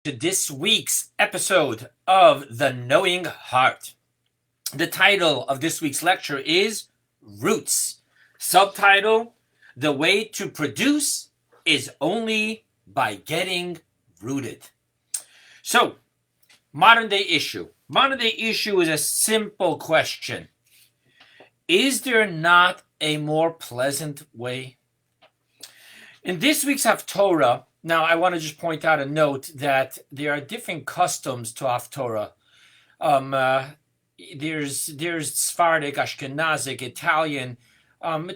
to this week's episode of The Knowing Heart. The title of this week's lecture is Roots. Subtitle, The Way to Produce is Only by Getting Rooted. So, modern day issue. Modern day issue is a simple question. Is there not a more pleasant way? In this week's Haftorah, now I want to just point out a note that there are different customs to Haftorah. There's Sephardic, Ashkenazic, Italian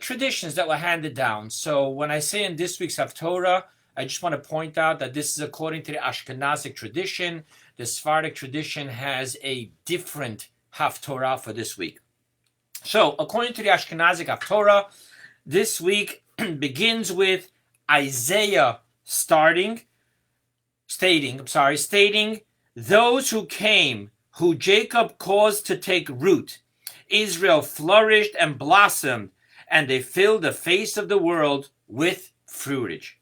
traditions that were handed down. So when I say in this week's Haftorah, I just want to point out that this is according to the Ashkenazic tradition. The Sephardic tradition has a different Haftorah for this week. So according to the Ashkenazic Haftorah, this week begins with Isaiah stating, those who came, who Jacob caused to take root, Israel flourished and blossomed, and they filled the face of the world with fruitage.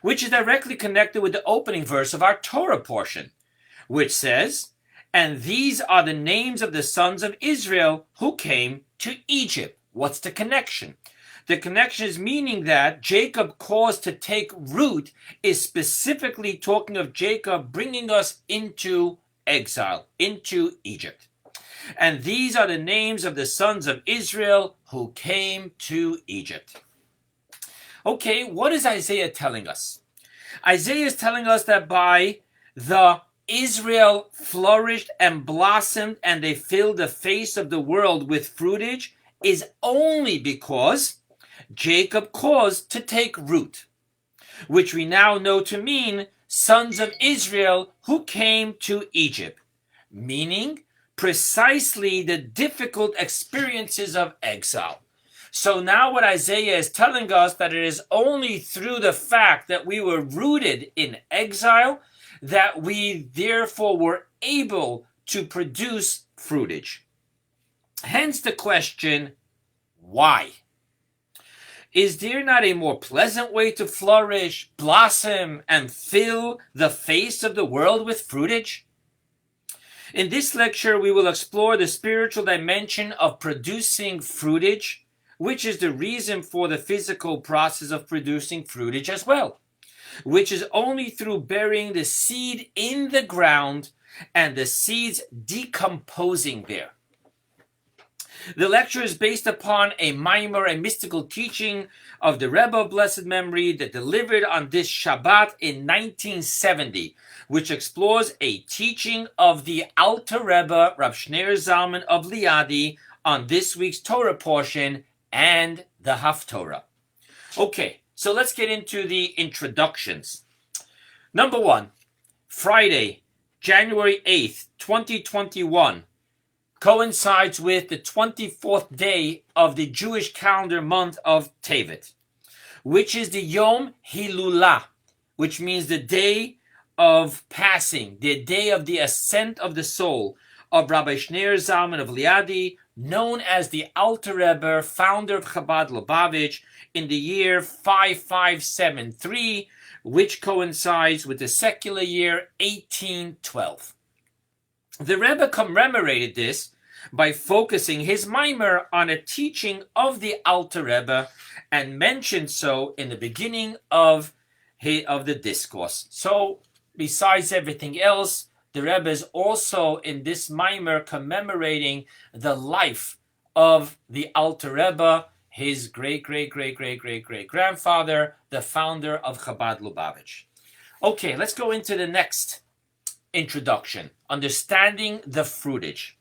Which is directly connected with the opening verse of our Torah portion, which says, and these are the names of the sons of Israel who came to Egypt. What's the connection? The connection is meaning that Jacob caused to take root is specifically talking of Jacob bringing us into exile, into Egypt. And these are the names of the sons of Israel who came to Egypt. Okay, what is Isaiah telling us? Isaiah is telling us that by the Israel flourished and blossomed and they filled the face of the world with fruitage is only because Jacob caused to take root, which we now know to mean sons of Israel who came to Egypt, meaning precisely the difficult experiences of exile. So now what Isaiah is telling us that it is only through the fact that we were rooted in exile that we therefore were able to produce fruitage. Hence the question, why? Is there not a more pleasant way to flourish, blossom, and fill the face of the world with fruitage? In this lecture, we will explore the spiritual dimension of producing fruitage, which is the reason for the physical process of producing fruitage as well, which is only through burying the seed in the ground and the seeds decomposing there. The lecture is based upon a mimer, a mystical teaching of the Rebbe of Blessed Memory that delivered on this Shabbat in 1970, which explores a teaching of the Alter Rebbe, Rav Shneir Zalman of Liadi, on this week's Torah portion and the Haftorah. Okay, so let's get into the introductions. Number one, Friday, January 8th, 2021, coincides with the 24th day of the Jewish calendar month of Tevet, which is the Yom Hilulah, which means the day of passing, the day of the ascent of the soul of Rabbi Shneir Zalman of Liadi, known as the Alter Rebbe, founder of Chabad Lubavitch, in the year 5573, which coincides with the secular year 1812. The Rebbe commemorated this by focusing his mimer on a teaching of the Alter Rebbe and mentioned so in the beginning of the discourse. So, besides everything else, the Rebbe is also in this mimer commemorating the life of the Alter Rebbe, his great-great-great-great-great-great-grandfather, the founder of Chabad Lubavitch. Okay, let's go into the next introduction, understanding the fruitage.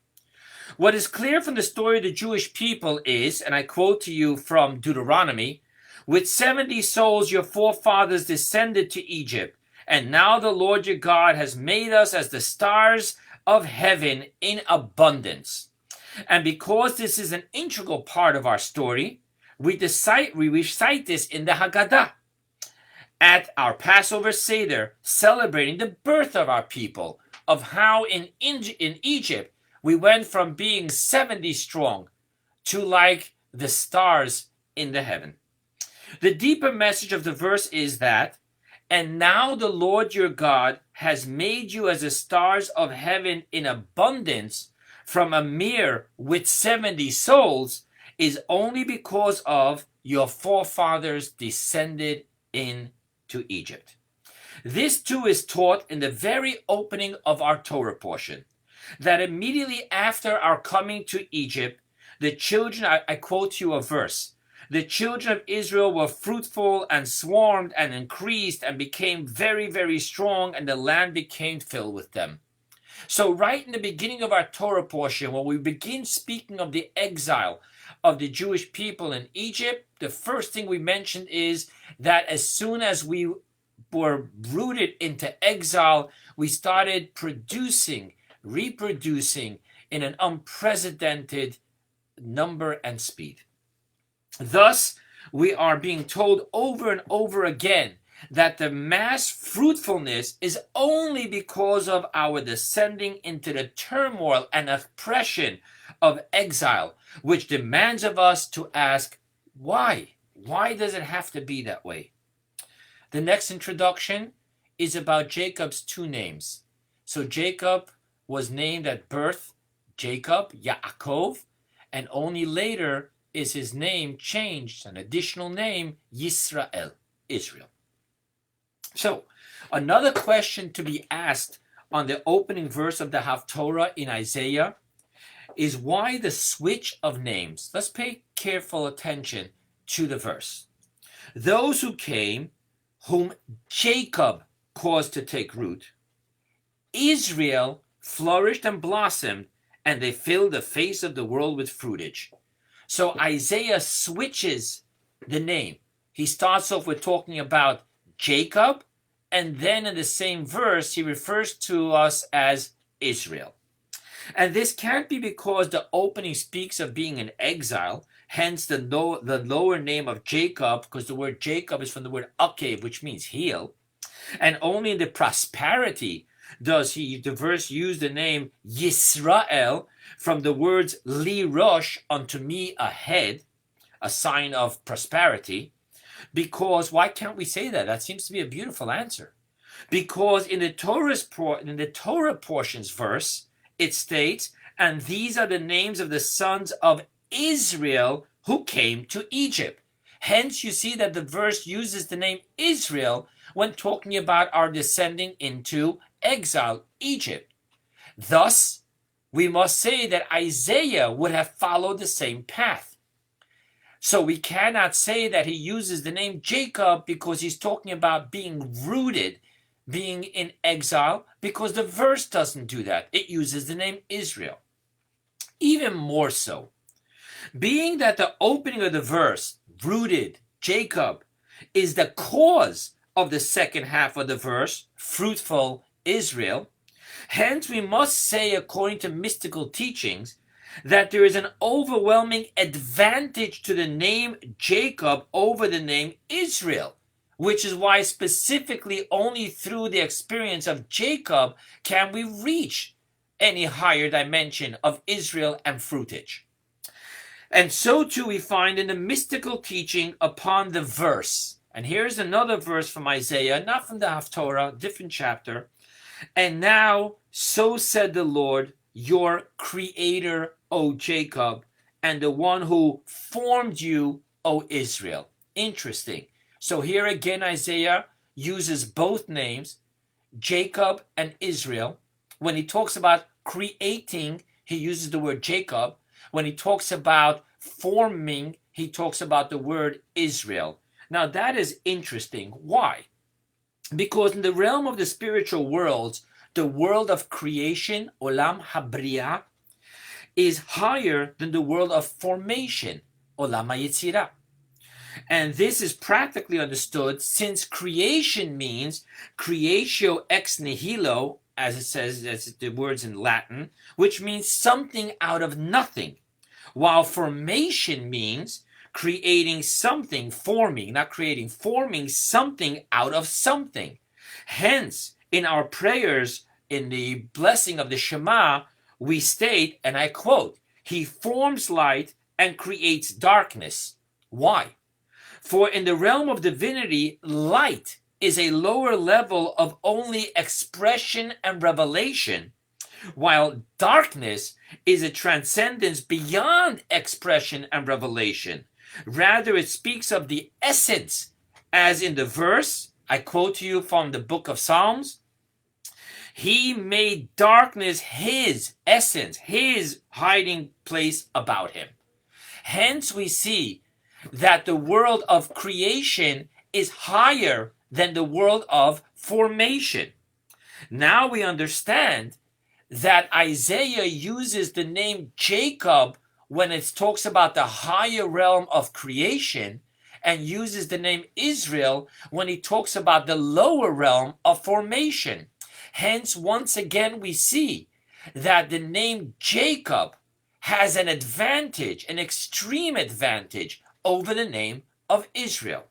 What is clear from the story of the Jewish people is, and I quote to you from Deuteronomy, with 70 souls your forefathers descended to Egypt, and now the Lord your God has made us as the stars of heaven in abundance. And because this is an integral part of our story, we recite this in the Haggadah at our Passover Seder, celebrating the birth of our people, of how in Egypt we went from being 70 strong to like the stars in the heaven. The deeper message of the verse is that And now the Lord your God has made you as the stars of heaven in abundance from a mere with 70 souls, is only because of your forefathers descended into Egypt. This too is taught in the very opening of our Torah portion, that immediately after our coming to Egypt, the children, I quote you a verse, the children of Israel were fruitful and swarmed and increased and became very, very strong, and the land became filled with them. So right in the beginning of our Torah portion, when we begin speaking of the exile of the Jewish people in Egypt, the first thing we mentioned is that as soon as we were rooted into exile, we started producing, reproducing in an unprecedented number and speed. Thus, we are being told over and over again that the mass fruitfulness is only because of our descending into the turmoil and oppression of exile, which demands of us to ask, why? Why does it have to be that way? The next introduction is about Jacob's two names. So Jacob was named at birth Jacob, Yaakov, and only later is his name changed, an additional name, Yisrael, Israel. So, another question to be asked on the opening verse of the Haftorah in Isaiah is why the switch of names? Let's pay careful attention to the verse. Those who came, whom Jacob caused to take root, Israel flourished and blossomed, and they filled the face of the world with fruitage. So Isaiah switches the name. He starts off with talking about Jacob, and then in the same verse, he refers to us as Israel. And this can't be because the opening speaks of being in exile, hence the lower name of Jacob, because the word Jacob is from the word Akev, which means heel. And only in the prosperity does the verse use the name Yisrael, from the words Li Rosh, unto me a head, a sign of prosperity. Because why can't we say that? That seems to be a beautiful answer. Because in the Torah portions verse, it states, and these are the names of the sons of Israel who came to Egypt. Hence, you see that the verse uses the name Israel when talking about our descending into exile, Egypt. Thus, we must say that Isaiah would have followed the same path. So we cannot say that he uses the name Jacob because he's talking about being rooted, being in exile, because the verse doesn't do that. It uses the name Israel. Even more so, being that the opening of the verse, rooted, Jacob, is the cause of the second half of the verse, fruitful, Israel, hence we must say, according to mystical teachings, that there is an overwhelming advantage to the name Jacob over the name Israel, which is why specifically only through the experience of Jacob can we reach any higher dimension of Israel and fruitage. And so too we find in the mystical teaching upon the verse. And here's another verse from Isaiah, not from the Haftorah, different chapter. And now, so said the Lord, your creator, O Jacob, and the one who formed you, O Israel. Interesting. So here again, Isaiah uses both names, Jacob and Israel. When he talks about creating, he uses the word Jacob. When he talks about forming, he talks about the word Israel. Now that is interesting. Why? Because in the realm of the spiritual worlds, the world of creation, Olam Habriya, is higher than the world of formation, Olam HaYetzirah. And this is practically understood since creation means creatio ex nihilo, as it says, as the words in Latin, which means something out of nothing, while formation means creating something, forming, not creating, forming something out of something. Hence, in our prayers, in the blessing of the Shema, we state, and I quote, he forms light and creates darkness. Why? For in the realm of divinity, light is a lower level of only expression and revelation, while darkness is a transcendence beyond expression and revelation. Rather, it speaks of the essence, as in the verse, I quote to you from the book of Psalms, he made darkness his essence, his hiding place about him. Hence, we see that the world of creation is higher than the world of formation. Now we understand that Isaiah uses the name Jacob when it talks about the higher realm of creation, and uses the name Israel when he talks about the lower realm of formation. Hence, once again, we see that the name Jacob has an advantage, an extreme advantage over the name of Israel.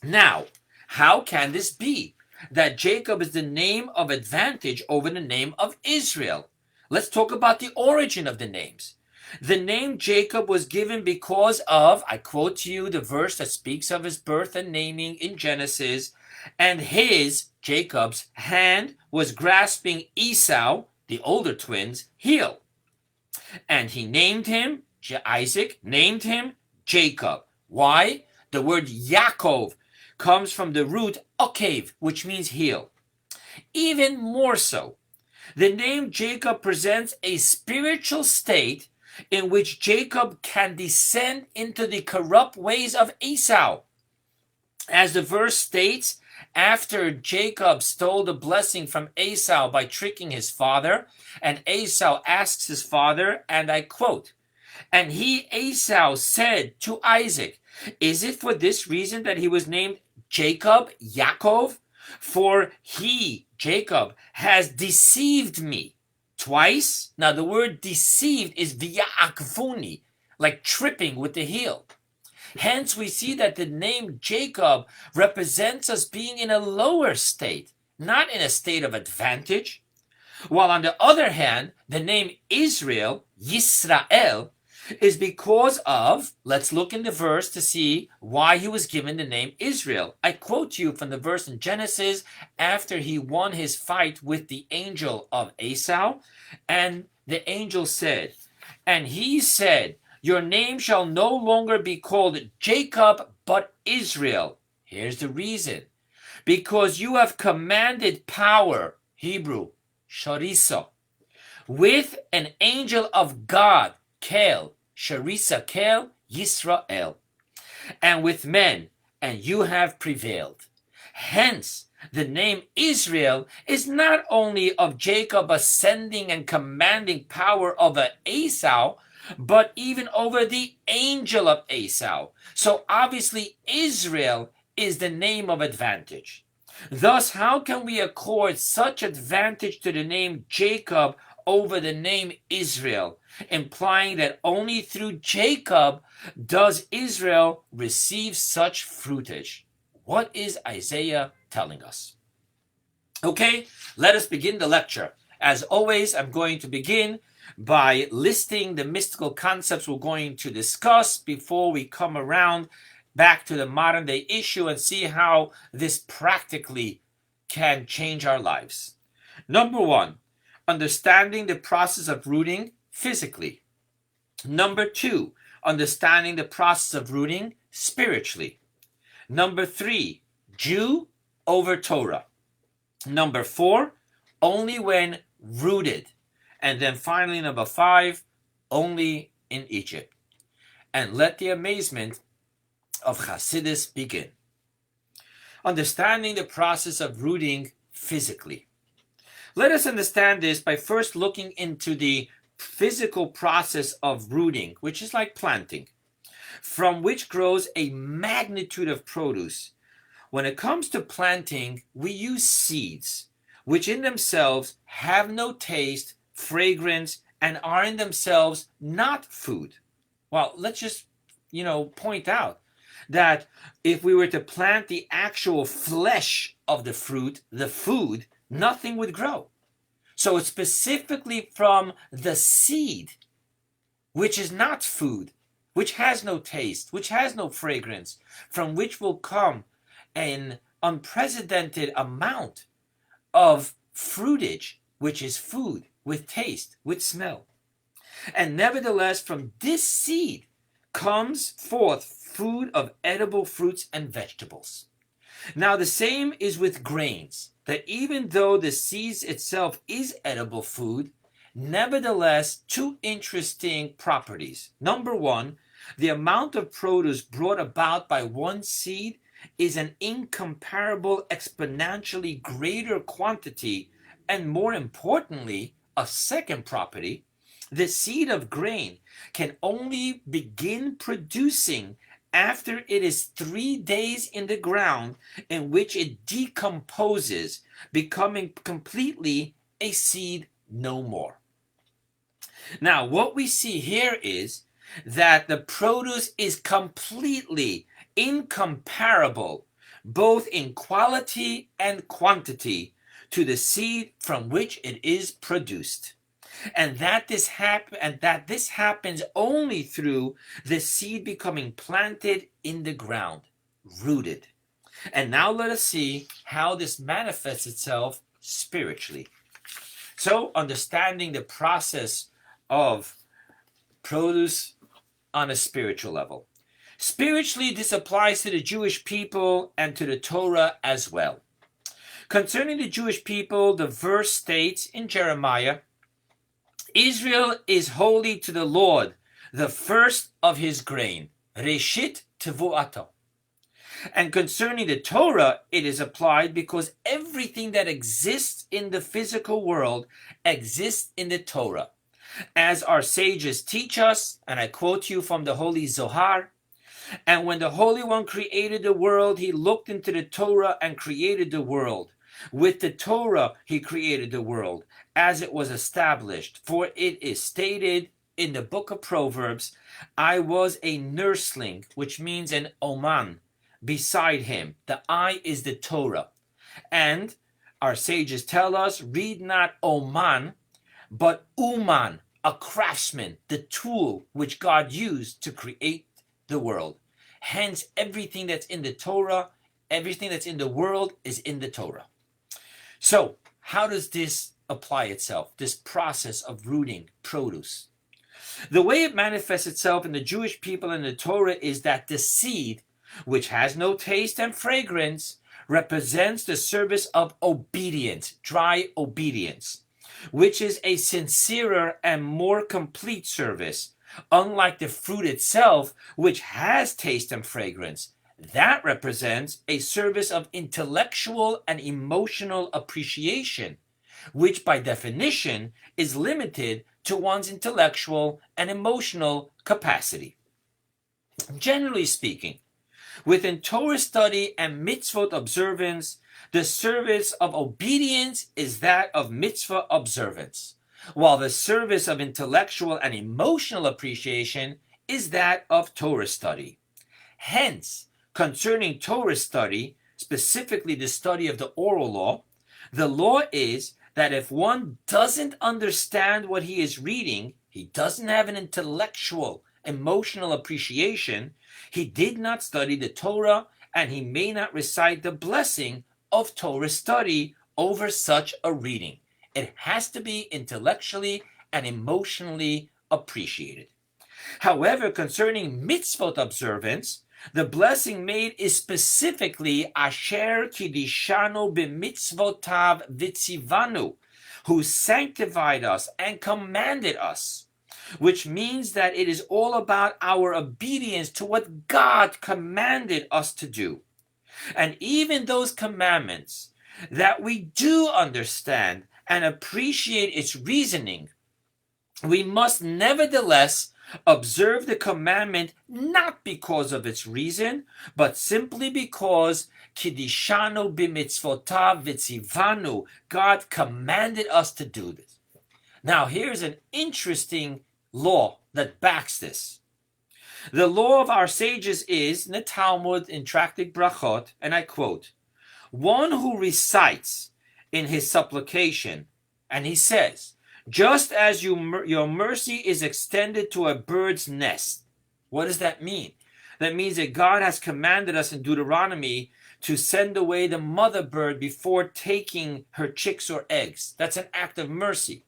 Now, how can this be that Jacob is the name of advantage over the name of Israel? Let's talk about the origin of the names. The name Jacob was given because of, I quote to you the verse that speaks of his birth and naming in Genesis, and his, Jacob's, hand was grasping Esau, the older twin's, heel. And he named him, Isaac named him Jacob. Why? The word Yaakov comes from the root okav, which means heel. Even more so, the name Jacob presents a spiritual state in which Jacob can descend into the corrupt ways of Esau. As the verse states, after Jacob stole the blessing from Esau by tricking his father, and Esau asks his father, and I quote, and he, Esau, said to Isaac, is it for this reason that he was named Jacob, Yaakov? For he, Jacob, has deceived me twice. Now the word deceived is v'ya'akvuni, like tripping with the heel. Hence we see that the name Jacob represents us being in a lower state, not in a state of advantage. While on the other hand, the name Israel, Yisrael, is because of, let's look in the verse to see why he was given the name Israel. I quote you from the verse in Genesis, after he won his fight with the angel of Esau, and the angel said, and he said, your name shall no longer be called Jacob, but Israel. Here's the reason. Because you have commanded power, Hebrew, Sharisa, with an angel of God, Kel, Sharisa Kel, Yisrael, and with men, and you have prevailed. Hence, the name Israel is not only of Jacob ascending and commanding power over Esau, but even over the angel of Esau. So obviously Israel is the name of advantage. Thus, how can we accord such advantage to the name Jacob over the name Israel, implying that only through Jacob does Israel receive such fruitage? What is Isaiah telling us? Okay, let us begin the lecture. As always, I'm going to begin by listing the mystical concepts we're going to discuss before we come around back to the modern day issue and see how this practically can change our lives. Number one, understanding the process of rooting physically. Number two, understanding the process of rooting spiritually. Number three, Jew over Torah. Number four, only when rooted. And then finally, number five, only in Egypt. And let the amazement of Hasidus begin. Understanding the process of rooting physically. Let us understand this by first looking into the physical process of rooting, which is like planting, from which grows a magnitude of produce. When it comes to planting, we use seeds, which in themselves have no taste, fragrance, and are in themselves not food. Well, let's just, point out that if we were to plant the actual flesh of the fruit, the food, nothing would grow. So it's specifically from the seed, which is not food, which has no taste, which has no fragrance, from which will come an unprecedented amount of fruitage, which is food, with taste, with smell. And nevertheless, from this seed comes forth food of edible fruits and vegetables. Now, the same is with grains, that even though the seed itself is edible food, nevertheless, two interesting properties. Number one, the amount of produce brought about by one seed is an incomparable, exponentially greater quantity, and more importantly, a second property, the seed of grain can only begin producing after it is 3 days in the ground, in which it decomposes, becoming completely a seed no more. Now, what we see here is that the produce is completely incomparable, both in quality and quantity, to the seed from which it is produced. And that this happens only through the seed becoming planted in the ground, rooted. And now let us see how this manifests itself spiritually. So, understanding the process of produce on a spiritual level. Spiritually, this applies to the Jewish people and to the Torah as well. Concerning the Jewish people, the verse states in Jeremiah, Israel is holy to the Lord, the first of his grain, Reshit Tevuato. And concerning the Torah, it is applied because everything that exists in the physical world exists in the Torah. As our sages teach us, and I quote you from the Holy Zohar, and when the Holy One created the world, he looked into the Torah and created the world. With the Torah, he created the world, as it was established. For it is stated in the book of Proverbs, I was a nursling, which means an oman, beside him. The I is the Torah. And our sages tell us, read not oman, but uman, a craftsman, the tool which God used to create the world. Hence, everything that's in the Torah, everything that's in the world is in the Torah. So, how does this apply itself, this process of rooting produce? The way it manifests itself in the Jewish people and the Torah is that the seed, which has no taste and fragrance, represents the service of obedience, dry obedience, which is a sincerer and more complete service, unlike the fruit itself, which has taste and fragrance. That represents a service of intellectual and emotional appreciation, which by definition is limited to one's intellectual and emotional capacity. Generally speaking, within Torah study and mitzvot observance, the service of obedience is that of mitzvah observance, while the service of intellectual and emotional appreciation is that of Torah study. Hence, concerning Torah study, specifically the study of the oral law, the law is that if one doesn't understand what he is reading, he doesn't have an intellectual, emotional appreciation, he did not study the Torah, and he may not recite the blessing of Torah study over such a reading. It has to be intellectually and emotionally appreciated. However, concerning mitzvot observance, the blessing made is specifically Asher Kidishanu b'mitzvotav vitzivanu, who sanctified us and commanded us, which means that it is all about our obedience to what God commanded us to do. And even those commandments that we do understand and appreciate its reasoning, we must nevertheless observe the commandment not because of its reason, but simply because Kidishanu b'mitzvotav vitzivanu, God commanded us to do this. Now here's an interesting law that backs this. The law of our sages is, in the Talmud, in Tractate Brachot, and I quote, one who recites in his supplication, and he says, just as your mercy is extended to a bird's nest. What does that mean? That means that God has commanded us in Deuteronomy to send away the mother bird before taking her chicks or eggs. That's an act of mercy.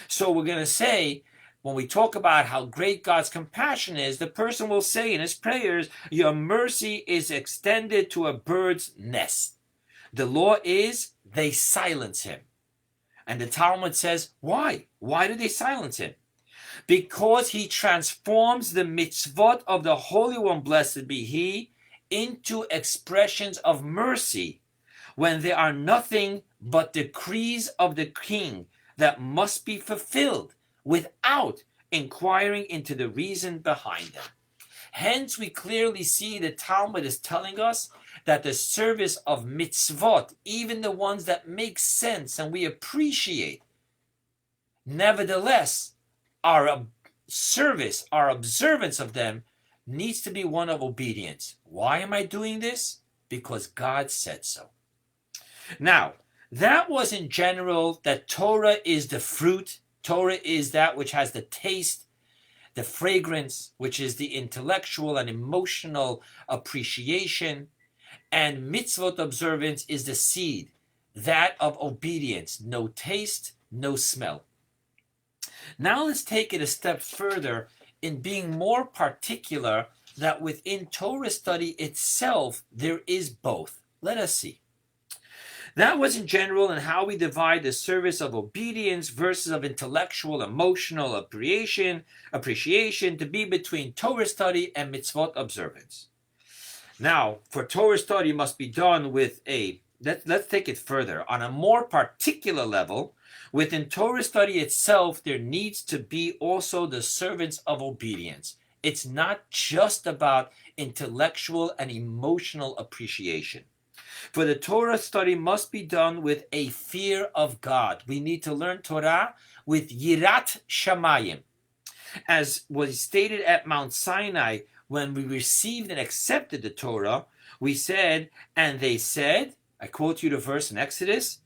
So we're going to say, when we talk about how great God's compassion is, the person will say in his prayers, your mercy is extended to a bird's nest. The law is they silence him. And the Talmud says, why? Why do they silence him? Because he transforms the mitzvot of the Holy One, blessed be he, into expressions of mercy when there are nothing but decrees of the king that must be fulfilled without inquiring into the reason behind them. Hence, we clearly see the Talmud is telling us that the service of mitzvot, even the ones that make sense and we appreciate, nevertheless, our service, our observance of them needs to be one of obedience. Why am I doing this? Because God said so. Now, that was in general that Torah is the fruit. Torah is that which has the taste, the fragrance, which is the intellectual and emotional appreciation. And mitzvot observance is the seed, that of obedience. No taste, no smell. Now let's take it a step further in being more particular that within Torah study itself, there is both. Let us see. That was in general in how we divide the service of obedience versus of intellectual, emotional appreciation to be between Torah study and mitzvot observance. Now, for Torah study must be done with let's take it further. On a more particular level, within Torah study itself, there needs to be also the servants of obedience. It's not just about intellectual and emotional appreciation. For the Torah study must be done with a fear of God. We need to learn Torah with Yirat Shamayim. As was stated at Mount Sinai, when we received and accepted the Torah, we said, and they said, I quote you the verse in Exodus,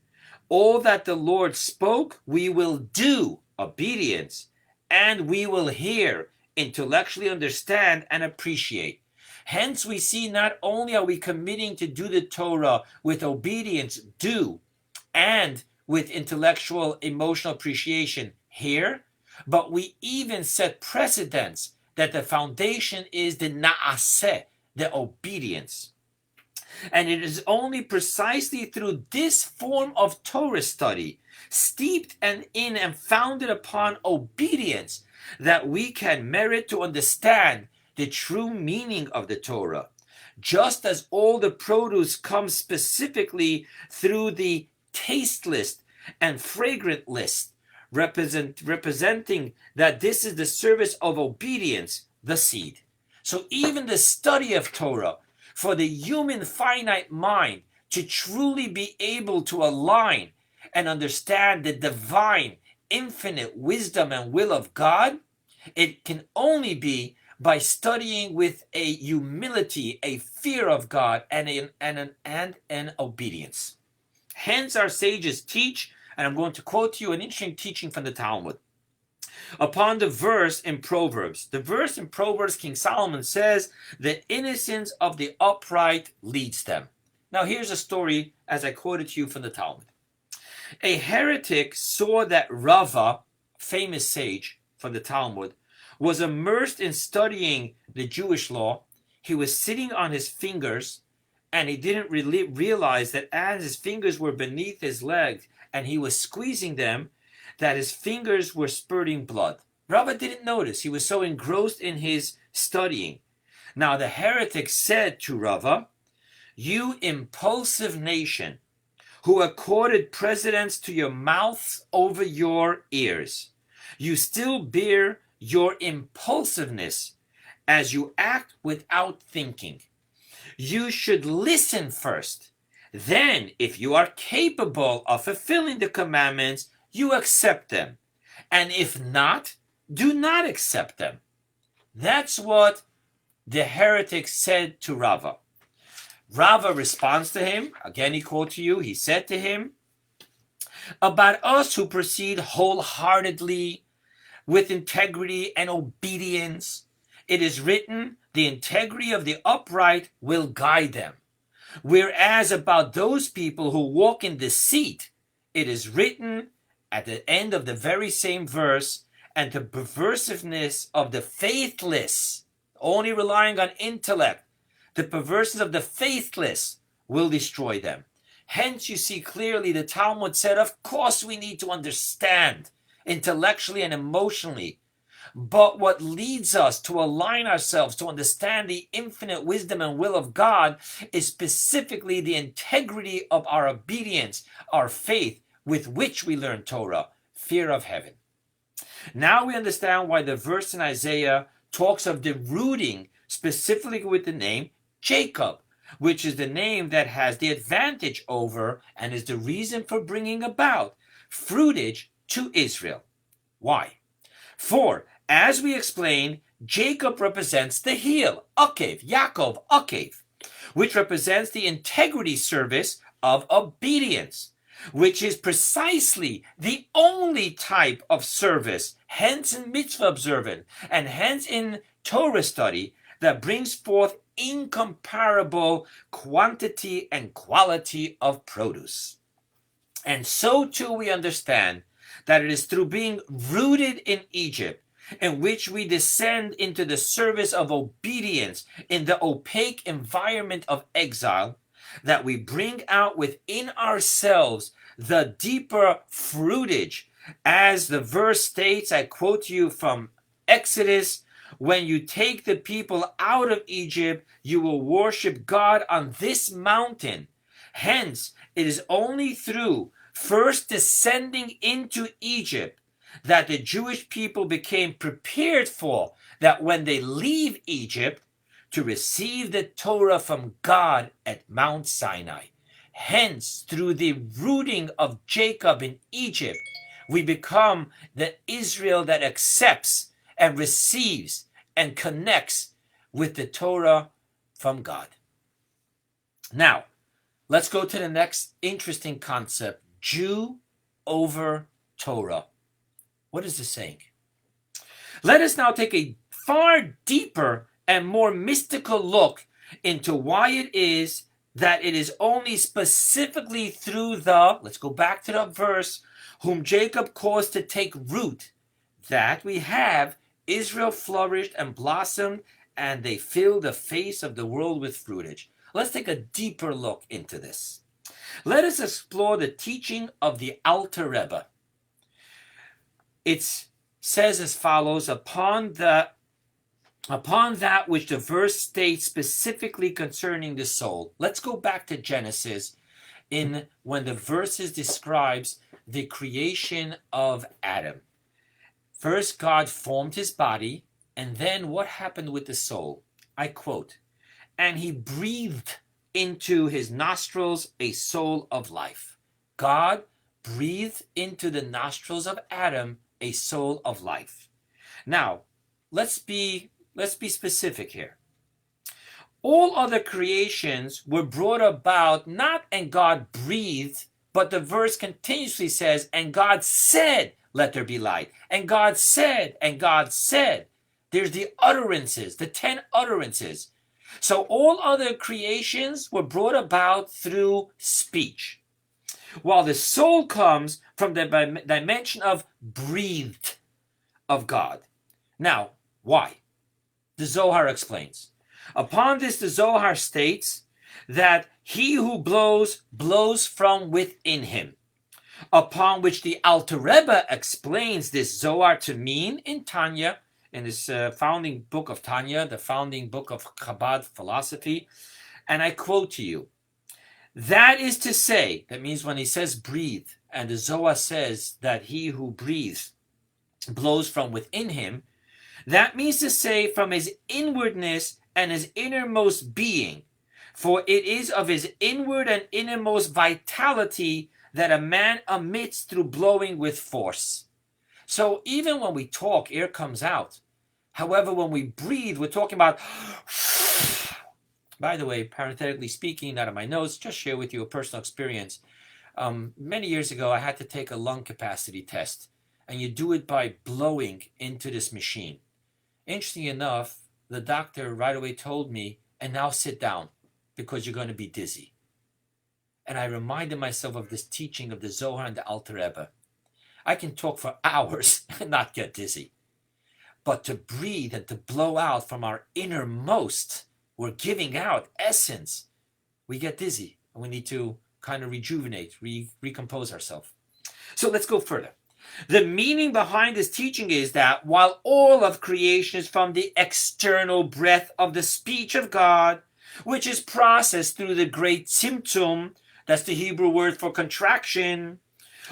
all that the Lord spoke, we will do, obedience, and we will hear, intellectually understand and appreciate. Hence, we see not only are we committing to do the Torah with obedience, do, and with intellectual, emotional appreciation, hear, but we even set precedents that the foundation is the na'aseh, the obedience. And it is only precisely through this form of Torah study, steeped in and founded upon obedience, that we can merit to understand the true meaning of the Torah. Just as all the produce comes specifically through the taste list and fragrant list, representing that this is the service of obedience, the seed. So even the study of Torah, for the human finite mind to truly be able to align and understand the divine, infinite wisdom and will of God, it can only be by studying with a humility, a fear of God, and an obedience. Hence our sages teach, and I'm going to quote to you an interesting teaching from the Talmud. Upon the verse in Proverbs. The verse in Proverbs, King Solomon says, the innocence of the upright leads them. Now here's a story as I quoted to you from the Talmud. A heretic saw that Rava, famous sage from the Talmud, was immersed in studying the Jewish law. He was sitting on his fingers, and he didn't really realize that as his fingers were beneath his legs and he was squeezing them, that his fingers were spurting blood. Rava didn't notice. He was so engrossed in his studying. Now the heretic said to Rava, you impulsive nation, who accorded precedence to your mouths over your ears, you still bear your impulsiveness as you act without thinking. You should listen first. Then, if you are capable of fulfilling the commandments, you accept them. And if not, do not accept them. That's what the heretic said to Rava. Rava responds to him. Again, he quotes to you. He said to him, about us who proceed wholeheartedly, with integrity and obedience, it is written, the integrity of the upright will guide them. Whereas about those people who walk in deceit, it is written at the end of the very same verse, and the perversiveness of the faithless, only relying on intellect, the perverseness of the faithless will destroy them. Hence, you see clearly the Talmud said, of course we need to understand intellectually and emotionally, but what leads us to align ourselves to understand the infinite wisdom and will of God is specifically the integrity of our obedience, our faith with which we learn Torah, fear of heaven. Now we understand why the verse in Isaiah talks of the rooting specifically with the name Jacob, which is the name that has the advantage over and is the reason for bringing about fruitage to Israel. Why? For, as we explained, Jacob represents the heel, Akev, Yaakov, Akev, which represents the integrity service of obedience, which is precisely the only type of service, hence in mitzvah observant, and hence in Torah study, that brings forth incomparable quantity and quality of produce. And so too we understand that it is through being rooted in Egypt, in which we descend into the service of obedience in the opaque environment of exile, that we bring out within ourselves the deeper fruitage. As the verse states, I quote you from Exodus, when you take the people out of Egypt, you will worship God on this mountain. Hence, it is only through first descending into Egypt that the Jewish people became prepared for, that when they leave Egypt, to receive the Torah from God at Mount Sinai. Hence, through the rooting of Jacob in Egypt, we become the Israel that accepts and receives and connects with the Torah from God. Now, let's go to the next interesting concept, Jew over Torah. What is this saying? Let us now take a far deeper and more mystical look into why it is that it is only specifically through the, let's go back to the verse, whom Jacob caused to take root, that we have Israel flourished and blossomed, and they filled the face of the world with fruitage. Let's take a deeper look into this. Let us explore the teaching of the Alter Rebbe. It says as follows, upon that which the verse states specifically concerning the soul. Let's go back to Genesis when the verses describes the creation of Adam. First, God formed his body, and then what happened with the soul? I quote, and he breathed into his nostrils a soul of life. God breathed into the nostrils of Adam a soul of life. Now, let's be specific here. All other creations were brought about not and God breathed, but the verse continuously says, and God said, let there be light. And God said, and God said. There's the utterances, the 10 utterances. So all other creations were brought about through speech, while the soul comes from the dimension of breathed of God. Now, why? The Zohar explains. Upon this, the Zohar states that he who blows, blows from within him. Upon which the Alter Rebbe explains this Zohar to mean in Tanya, in this founding book of Tanya, the founding book of Chabad philosophy, and I quote to you, that is to say, that means when he says breathe, and the Zohar says that he who breathes blows from within him, that means to say from his inwardness and his innermost being, for it is of his inward and innermost vitality that a man emits through blowing with force. So even when we talk, air comes out. However, when we breathe, we're talking about... By the way, parenthetically speaking, out of my notes, just share with you a personal experience. Many years ago, I had to take a lung capacity test, and you do it by blowing into this machine. Interesting enough, the doctor right away told me, and now sit down. because you're going to be dizzy. And I reminded myself of this teaching of the Zohar and the Alter Rebbe. I can talk for hours and not get dizzy. But to breathe and to blow out from our innermost, we're giving out essence. We get dizzy and we need to kind of rejuvenate, recompose ourselves. So let's go further. The meaning behind this teaching is that while all of creation is from the external breath of the speech of God, which is processed through the great tzimtzum, that's the Hebrew word for contraction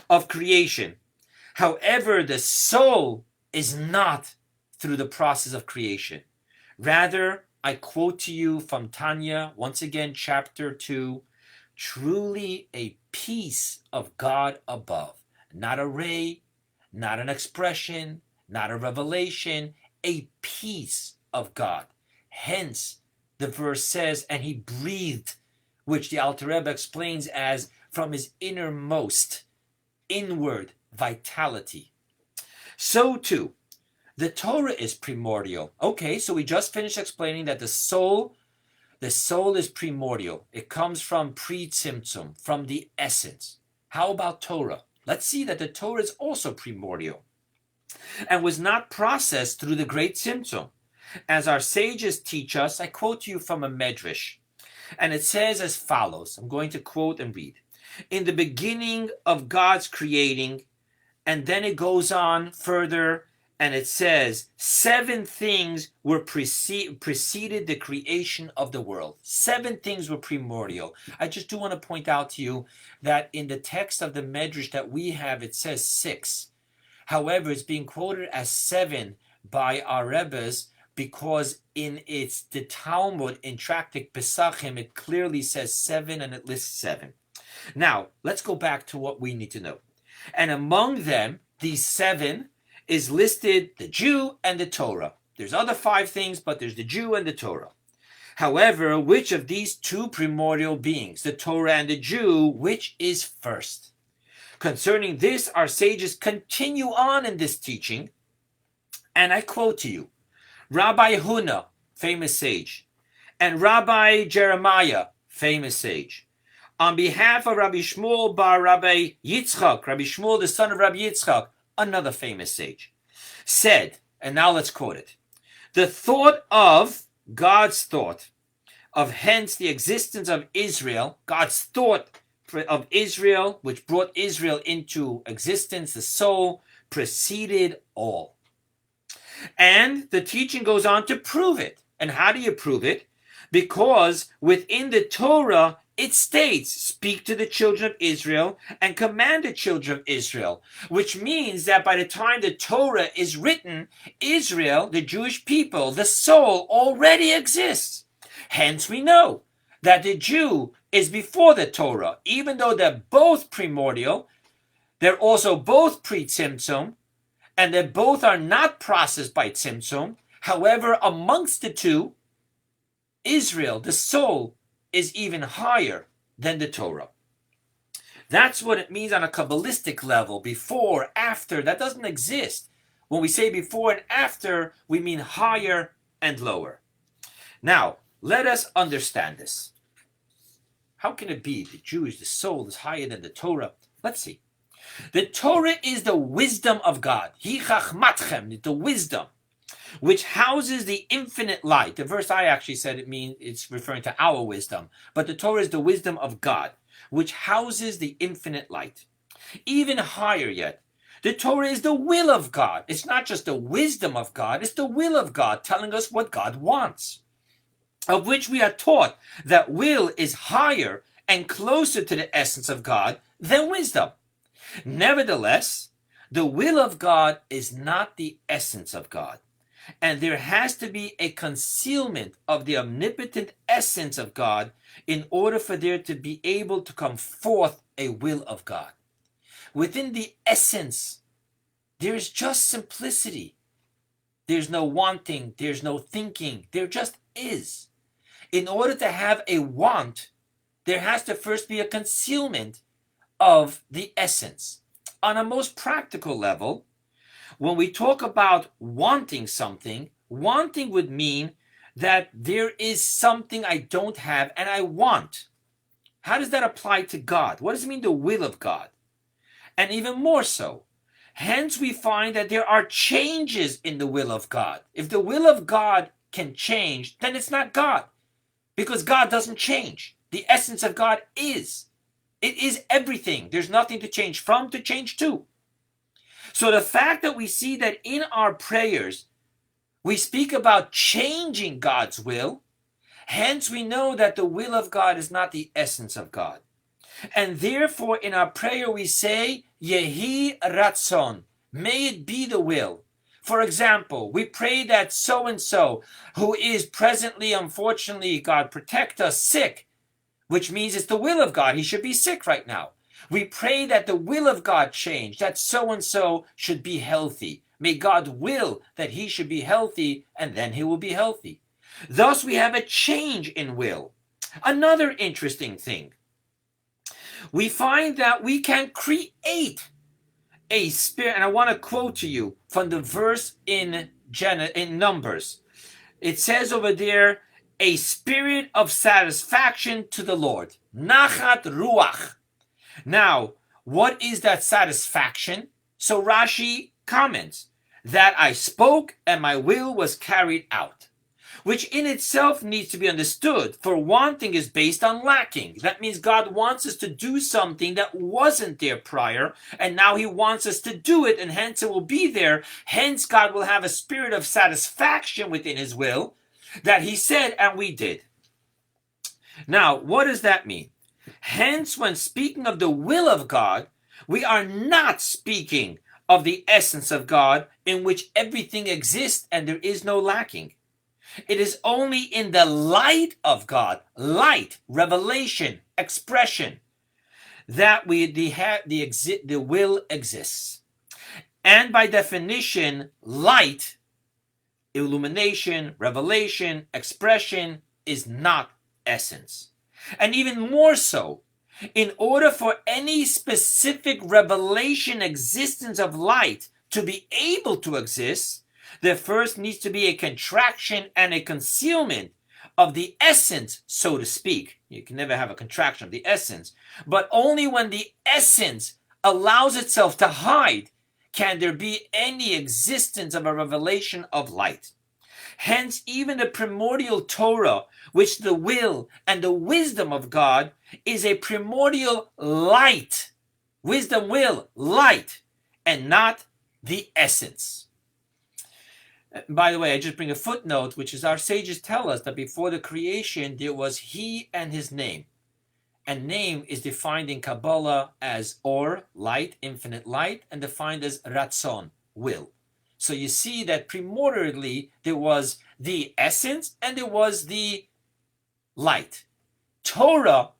of creation. However, the soul is not through the process of creation. Rather, I quote to you from Tanya, once again, chapter 2, truly a piece of God above, not a ray, not an expression, not a revelation, a piece of God. Hence, the verse says, and he breathed, which the Alter Rebbe explains as from his innermost, inward vitality. So too, the Torah is primordial. Okay, so we just finished explaining that the soul is primordial. It comes from pre-tzimtzum, from the essence. How about Torah? Let's see that the Torah is also primordial and was not processed through the great tzimtzum. As our sages teach us, I quote you from a medrash, and it says as follows. I'm going to quote and read. In the beginning of God's creating, and then it goes on further, and it says, 7 things were preceded the creation of the world. 7 things were primordial. I just do want to point out to you that in the text of the Medrash that we have, it says 6. However, it's being quoted as 7 by our Rebbes because in the Talmud, in Tractate Pesachim, it clearly says 7 and it lists 7. Now, let's go back to what we need to know. And among them, these 7, is listed the Jew and the Torah. There's other 5 things, but there's the Jew and the Torah. However, which of these 2 primordial beings, the Torah and the Jew, which is first? Concerning this, our sages continue on in this teaching, and I quote to you, Rabbi Huna, famous sage, and Rabbi Jeremiah, famous sage, on behalf of Rabbi Shmuel bar Rabbi Yitzchak, Rabbi Shmuel, the son of Rabbi Yitzchak, another famous sage, said, and now let's quote it, the thought of God's thought, of hence the existence of Israel, God's thought of Israel, which brought Israel into existence, the soul, preceded all. And the teaching goes on to prove it. And how do you prove it? Because within the Torah, it states, speak to the children of Israel and command the children of Israel, which means that by the time the Torah is written, Israel, the Jewish people, the soul already exists. Hence we know that the Jew is before the Torah. Even though they're both primordial, they're also both pre-tzimtzum, and they both are not processed by tzimtzum. However, amongst the two, Israel, the soul, is even higher than the Torah. That's what it means on a Kabbalistic level. Before, after, that doesn't exist. When we say before and after, we mean higher and lower. Now, let us understand this. How can it be the Jewish, the soul is higher than the Torah? Let's see. The Torah is the wisdom of God. Hi chachmatchem, the wisdom, which houses the infinite light. The verse I actually said it's referring to our wisdom. But the Torah is the wisdom of God, which houses the infinite light. Even higher yet, the Torah is the will of God. It's not just the wisdom of God, it's the will of God telling us what God wants. Of which we are taught that will is higher and closer to the essence of God than wisdom. Nevertheless, the will of God is not the essence of God. And there has to be a concealment of the omnipotent essence of God in order for there to be able to come forth a will of God. Within the essence, there is just simplicity. There's no wanting, there's no thinking, there just is. In order to have a want, there has to first be a concealment of the essence. On a most practical level, when we talk about wanting something, wanting would mean that there is something I don't have and I want. How does that apply to God? What does it mean, the will of God? And even more so, hence we find that there are changes in the will of God. If the will of God can change, then it's not God, because God doesn't change. The essence of God is. It is everything. There's nothing to change from, to change to. So the fact that we see that in our prayers, we speak about changing God's will, hence we know that the will of God is not the essence of God. And therefore in our prayer we say, Yehi Ratzon, may it be the will. For example, we pray that so-and-so, who is presently, unfortunately, God protect us, sick, which means it's the will of God. He should be sick right now. We pray that the will of God change, that so-and-so should be healthy. May God will that he should be healthy, and then he will be healthy. Thus, we have a change in will. Another interesting thing, we find that we can create a spirit, and I want to quote to you from the verse in Numbers. It says over there, a spirit of satisfaction to the Lord. Nachat ruach. Now, what is that satisfaction? So Rashi comments that I spoke and my will was carried out, which in itself needs to be understood. For wanting is based on lacking. That means God wants us to do something that wasn't there prior, and now he wants us to do it, and hence it will be there. Hence God will have a spirit of satisfaction within his will that he said and we did. Now, what does that mean? Hence, when speaking of the will of God, we are not speaking of the essence of God, in which everything exists and there is no lacking. It is only in the light of God, light, revelation, expression, that the will exists. And by definition, light, illumination, revelation, expression is not essence. And even more so, in order for any specific revelation existence of light to be able to exist, there first needs to be a contraction and a concealment of the essence, so to speak. You can never have a contraction of the essence, but only when the essence allows itself to hide can there be any existence of a revelation of light. Hence, even the primordial Torah, which the will and the wisdom of God, is a primordial light. Wisdom, will, light, and not the essence. By the way, I just bring a footnote, which is our sages tell us that before the creation, there was he and his name. And name is defined in Kabbalah as or, light, infinite light, and defined as ratzon, will. So you see that primordially there was the essence and there was the light. Torah,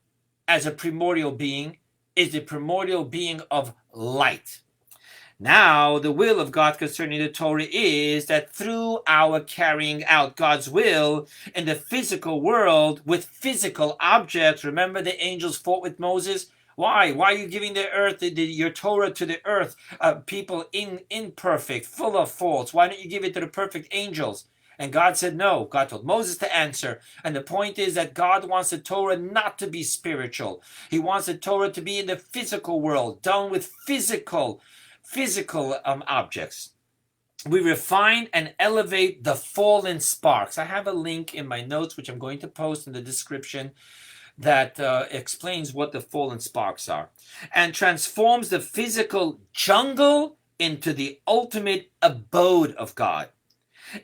as a primordial being, is the primordial being of light. Now, the will of God concerning the Torah is that through our carrying out God's will in the physical world with physical objects, remember the angels fought with Moses? Why? Why are you giving the earth, your Torah to the earth, people imperfect, full of faults? Why don't you give it to the perfect angels? And God said no. God told Moses to answer. And the point is that God wants the Torah not to be spiritual. He wants the Torah to be in the physical world, done with physical objects. We refine and elevate the fallen sparks. I have a link in my notes, which I'm going to post in the description, that explains what the fallen sparks are, and transforms the physical jungle into the ultimate abode of God.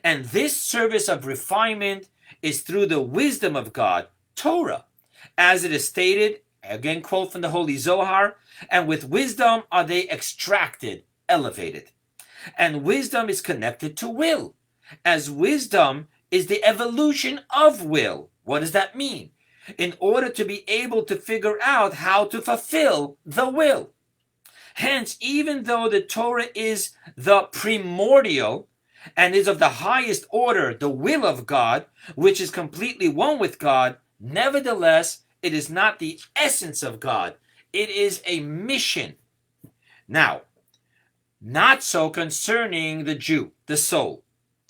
And this service of refinement is through the wisdom of God, Torah, as it is stated, again quote from the Holy Zohar, and with wisdom are they extracted, elevated. And wisdom is connected to will, as wisdom is the evolution of will. What does that mean? In order to be able to figure out how to fulfill the will. Hence, even though the Torah is the primordial and is of the highest order, the will of God, which is completely one with God, nevertheless, it is not the essence of God. It is a mission. Now, not so concerning the Jew, the soul.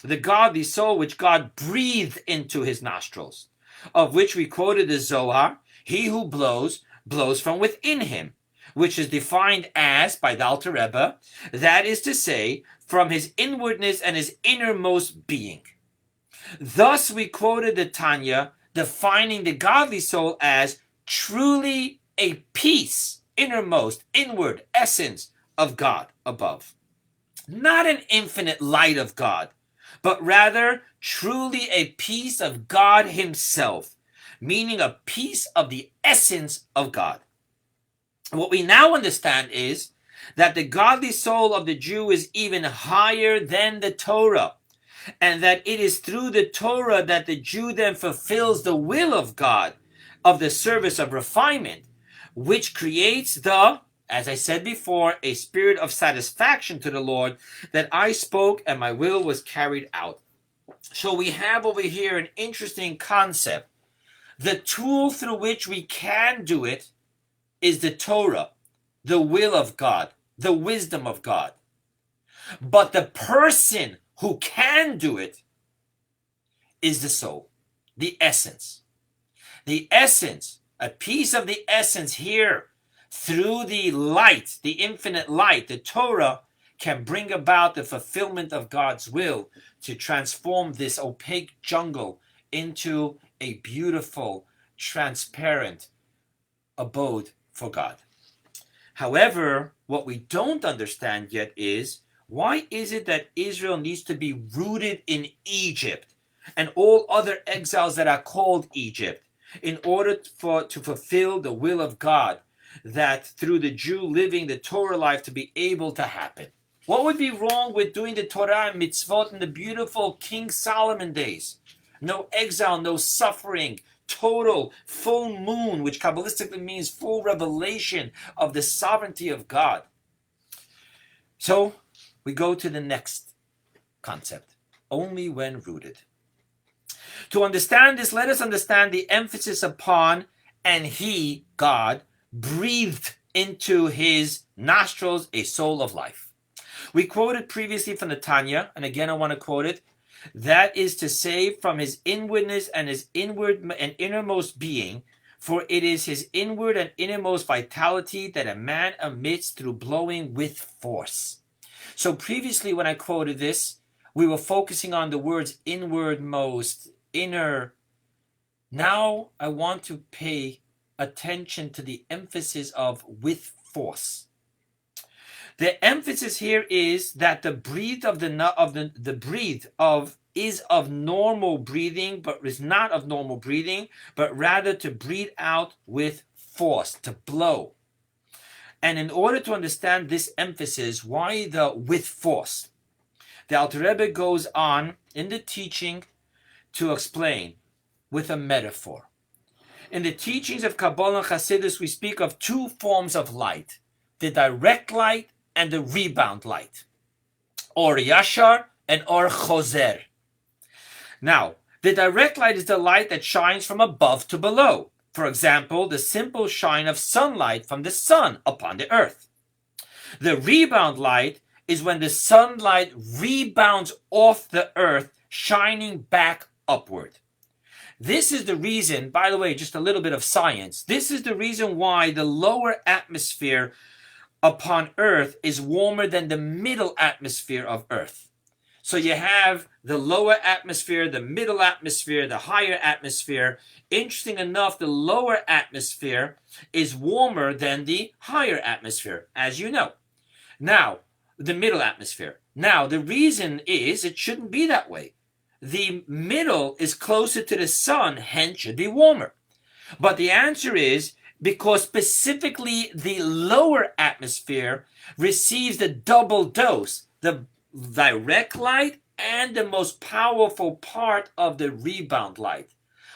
the godly soul which God breathed into his nostrils, of which we quoted the Zohar, he who blows, blows from within him, which is defined as, by the Alter Rebbe, that is to say, from his inwardness and his innermost being. Thus we quoted the Tanya, defining the godly soul as truly a piece, innermost, inward essence of God above. Not an infinite light of God, but rather truly a piece of God himself, meaning a piece of the essence of God. What we now understand is that the godly soul of the Jew is even higher than the Torah, and that it is through the Torah that the Jew then fulfills the will of God, of the service of refinement, which creates the, as I said before, a spirit of satisfaction to the Lord, that I spoke and my will was carried out. So we have over here an interesting concept. The tool through which we can do it is the Torah, the will of God, the wisdom of God. But the person who can do it is the soul, the essence. The essence, a piece of the essence here, through the light, the infinite light, the Torah, can bring about the fulfillment of God's will to transform this opaque jungle into a beautiful, transparent abode for God. However, what we don't understand yet is, why is it that Israel needs to be rooted in Egypt and all other exiles that are called Egypt in order to fulfill the will of God, that through the Jew living the Torah life to be able to happen? What would be wrong with doing the Torah and mitzvot in the beautiful King Solomon days? No exile, no suffering, total full moon, which Kabbalistically means full revelation of the sovereignty of God. So we go to the next concept, only when rooted. To understand this, let us understand the emphasis upon, and he, God, breathed into his nostrils a soul of life. We quoted previously from the Tanya, and again I want to quote it. That is to say, from his inwardness and his inward and innermost being, for it is his inward and innermost vitality that a man emits through blowing with force. So previously when I quoted this, we were focusing on the words inwardmost, inner. Now I want to pay attention to the emphasis of with force. The emphasis here is that the breathe of the breathe of is of normal breathing, but is not of normal breathing, but rather to breathe out with force, to blow. And in order to understand this emphasis, why the with force? The Alter Rebbe goes on in the teaching to explain with a metaphor. In the teachings of Kabbalah and Hasidus, we speak of two forms of light, the direct light and the rebound light, or yashar and or choser. Now, the direct light is the light that shines from above to below. For example, the simple shine of sunlight from the sun upon the earth. The rebound light is when the sunlight rebounds off the earth, shining back upward. This is the reason, by the way, just a little bit of science, this is the reason why the lower atmosphere upon earth is warmer than the middle atmosphere of earth. So you have the lower atmosphere, the middle atmosphere, the higher atmosphere. Interesting enough, the lower atmosphere is warmer than the higher atmosphere, as you know. Now, the middle atmosphere. Now, the reason is it shouldn't be that way. The middle is closer to the sun, hence should be warmer. But the answer is because specifically the lower atmosphere receives the double dose, the direct light and the most powerful part of the rebound light.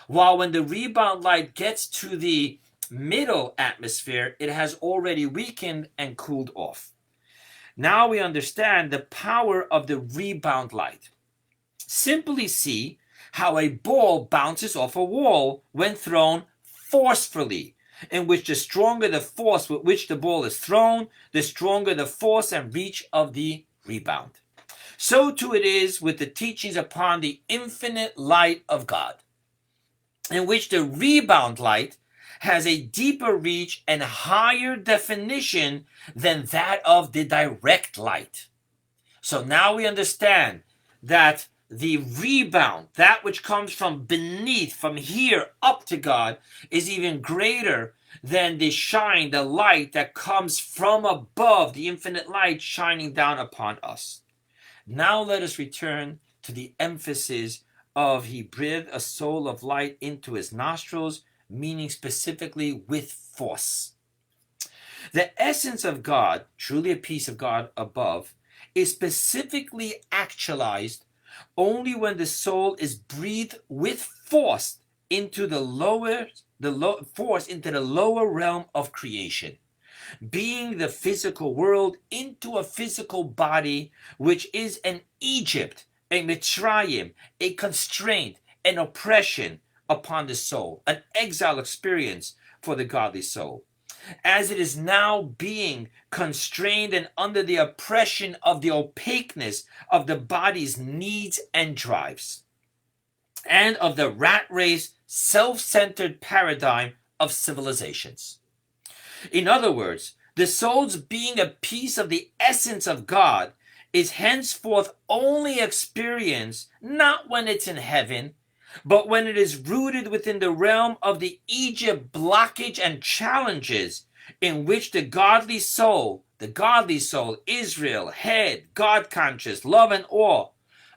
While when the rebound light gets to the middle atmosphere, it has already weakened and cooled off. Now we understand the power of the rebound light. Simply see how a ball bounces off a wall when thrown forcefully, in which the stronger the force with which the ball is thrown, the stronger the force and reach of the rebound. So too it is with the teachings upon the infinite light of God, in which the rebound light has a deeper reach and higher definition than that of the direct light. So now we understand that the rebound, that which comes from beneath, from here up to God, is even greater than the shine, the light that comes from above, the infinite light shining down upon us. Now let us return to the emphasis of he breathed a soul of light into his nostrils, meaning specifically with force. The essence of God, truly a piece of God above, is specifically actualized only when the soul is breathed with force into the lower realm of creation, being the physical world into a physical body, which is an Egypt, a Mitzrayim, a constraint, an oppression upon the soul, an exile experience for the godly soul, as it is now being constrained and under the oppression of the opaqueness of the body's needs and drives, and of the rat race, self-centered paradigm of civilizations. In other words, the soul's being a piece of the essence of God is henceforth only experienced not when it's in heaven, but when it is rooted within the realm of the Egypt blockage and challenges in which the godly soul, Israel, head, God conscious, love and awe,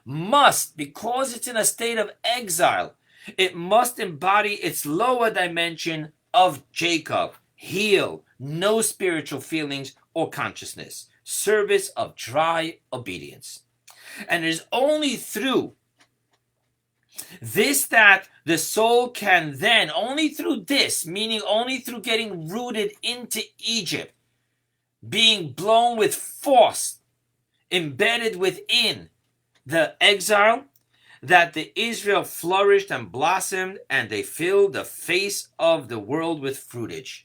must, because it's in a state of exile, it must embody its lower dimension of Jacob, heel, no spiritual feelings or consciousness, service of dry obedience. And it is only through this that the soul can then, only through this, meaning only through getting rooted into Egypt, being blown with force, embedded within the exile, that the Israel flourished and blossomed, and they filled the face of the world with fruitage.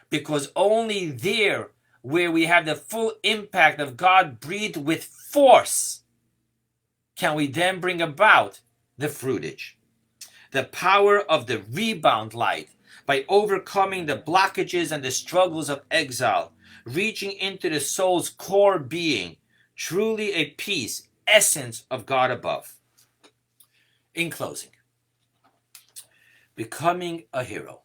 Because only there, where we have the full impact of God breathed with force, can we then bring about the fruitage. The power of the rebound light, by overcoming the blockages and the struggles of exile, reaching into the soul's core being, truly a piece, essence of God above. In closing, becoming a hero.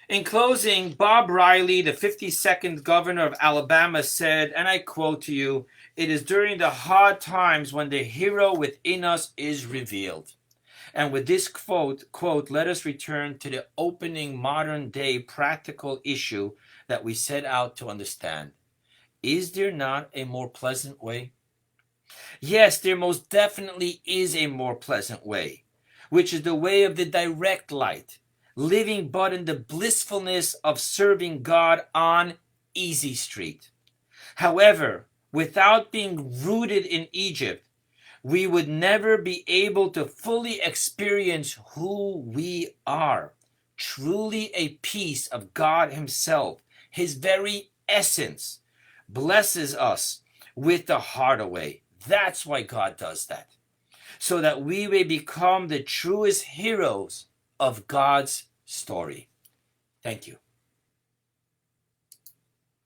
In closing, Bob Riley, the 52nd governor of Alabama, said, and I quote to you, "It is during the hard times when the hero within us is revealed." And with this quote, let us return to the opening modern day practical issue that we set out to understand. Is there not a more pleasant way? Yes, there most definitely is a more pleasant way, which is the way of the direct light, living but in the blissfulness of serving God on Easy Street. However, without being rooted in Egypt, we would never be able to fully experience who we are, truly a piece of God himself. His very essence blesses us with the heart away. That's why God does that, so that we may become the truest heroes of God's story. Thank you.